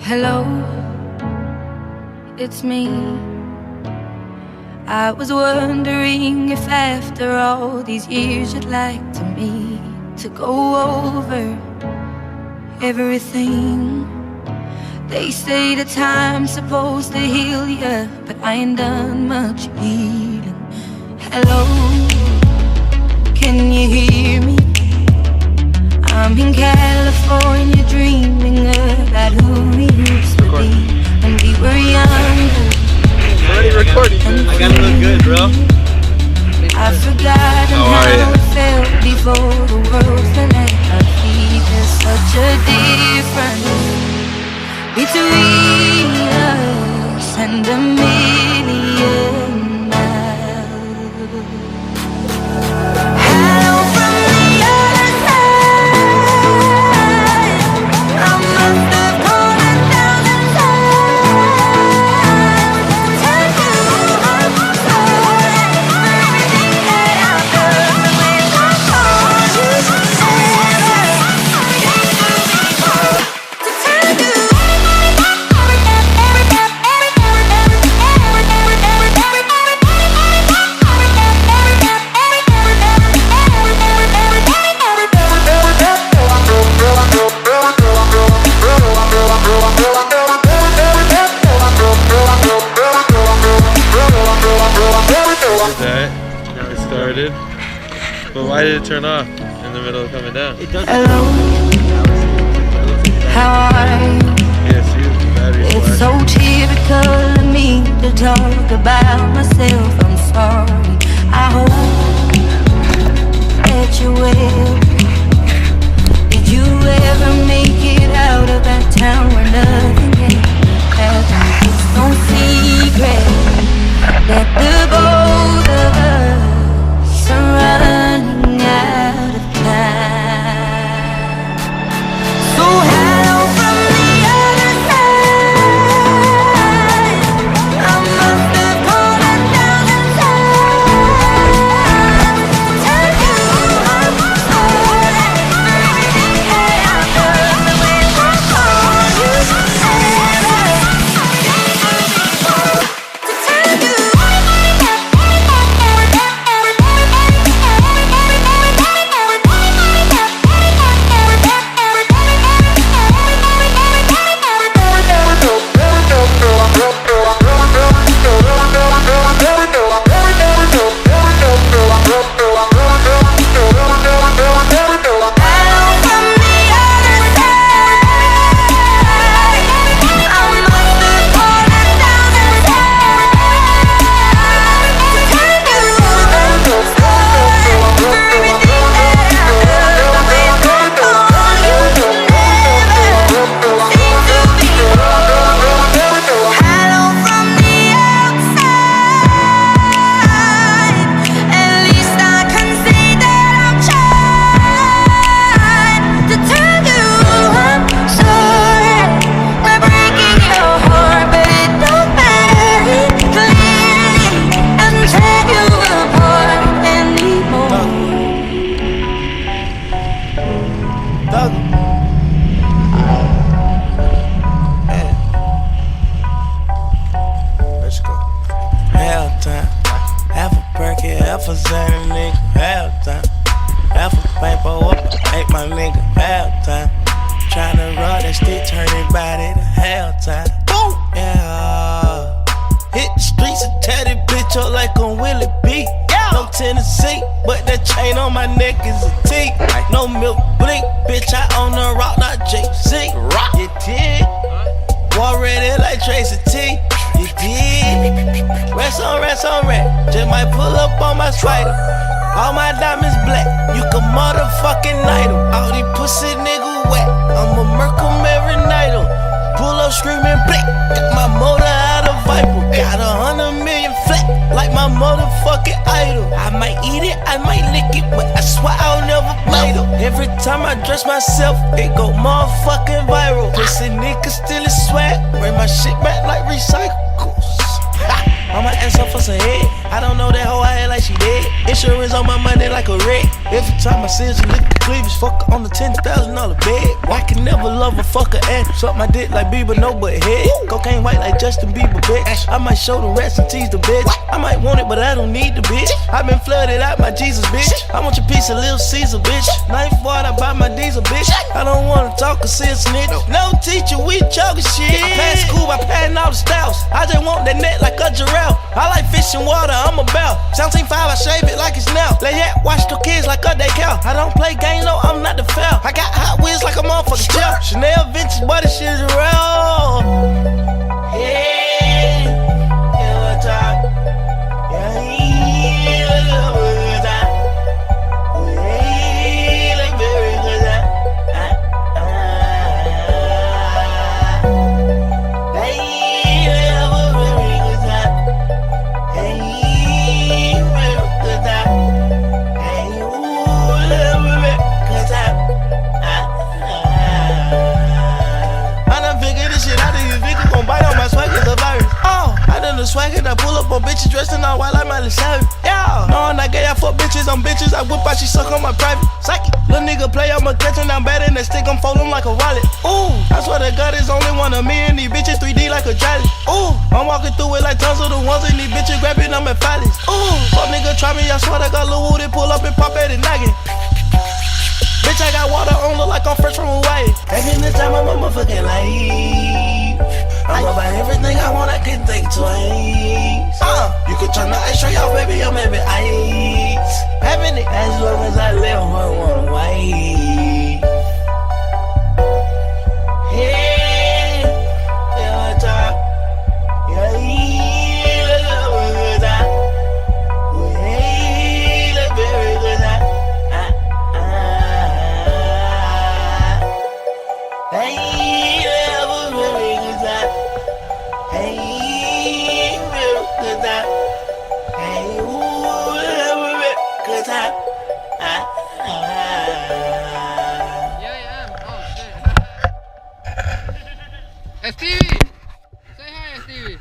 Hello, it's me. I was wondering if after all these years you'd like to meet to go over everything. They say the time's supposed to heal ya, but I ain't done much healing. Hello, can you hear me? I'm in California dreaming about who we used to be when we were younger. Already recording. I gotta look good, bro. I've forgotten how it felt before the world fell at our feet. There's such a difference between us and a million miles. Hello from the other side. I must have called 1,000 times to tell you I'm sorry for everything that I've done. But when I call you, never seems to tell you. That it started, but why did it turn off in the middle of coming down? Hello, how are you? Yes, you. Battery's It's so typical of me to talk about myself. I'm sorry. I hope that you will. Did you ever make it out of that town where nothing can happen? It's no secret that the both of us are running out of time. So hello from the other side. I must have called 1,000 times to tell you I'm sorry for everything that I've done. But when I call you, never to tell you. Let's go. Hell time. Half a perky, half a Xanny, nigga. Hell time. Half a paper up, ain't my nigga. Hell time. Tryna run that stick, turn it body to hell time. Boom! Yeah. Hit the streets and tear that bitch up like on Willie B. No Tennessee, but that chain on my neck is a T. No milk blink, bitch, I own the rock, not JC. Rock. You did. War ready like Tracy T. You did. Rest on rest. Just might pull up on my spider. All my diamonds black. You can motherfucking night 'em. All these pussy niggas wet. I'ma murk 'em every night 'em. Pull up screaming blick. Got my motor out of Viper. Got 100 million flat like my motherfucking idol. I might eat it, I might lick it, but I swear I'll never bite it. Every time I dress myself, it go motherfucking viral. Pussy niggas still is swag. Bring my shit back like recycles. Ha! I'ma ask her for some head. I don't know that hoe, I act like she dead. Insurance on my money like a wreck. Every time I see her, she lick the cleavage. Fuck her on the $10,000 bed. I can never love a fucker ass. Suck my dick like Bieber, no but head. Cocaine white like Justin Bieber, bitch. I might show the rest and tease the bitch. I might want it, but I don't need the bitch. I been flooded out my Jesus, bitch. I want your piece of Little Caesar, bitch. Knife water, I buy my diesel, bitch. I don't wanna talk or see a snitch. No teacher, we talking shit. I passed school, I passed all the styles. I just want that net like a giraffe. I like fish and water, I'm about 17.5, I shave it like it's now. Let that watch the kids like a day cow. I don't play games, no, I'm not the foul. I got Hot Wheels like a motherfucking gel. Chanel vintage, but this shit is real. Yeah, yeah, what's up? Yeah, yeah, what's up? Yeah, like very good, the swagger, I pull up on bitches dressed in all white like Miley Cyrus. Yeah, knowing I gay, I fuck bitches on bitches. I whip out, she suck on my private. Psyche, little nigga play, I'ma catch him down bad in that stick, I'm fold him like a wallet. Ooh, I swear to God, it's only one of me and these bitches 3D like a jolly. Ooh, I'm walking through it like tons of the ones and these bitches grab it, I'm at Follies. Ooh, fuck nigga try me, I swear I got Lil Woody, pull up and pop at it noggin. Bitch, I got water on, look like I'm fresh from Hawaii. Every time I'm motherfucking life. I'm about everything I want, I can think twice. You can turn the ice straight off, baby, I'm having ice. Having it as long as I live, I wanna wait. Hey, yeah, what's up? Yeah, good time. Hey, look very good time. Hey, have a very good time. Hey, real good time. Hey, ooh, have a real good time. Yeah, I am. Oh, shit. Stevie! Say hi, Stevie.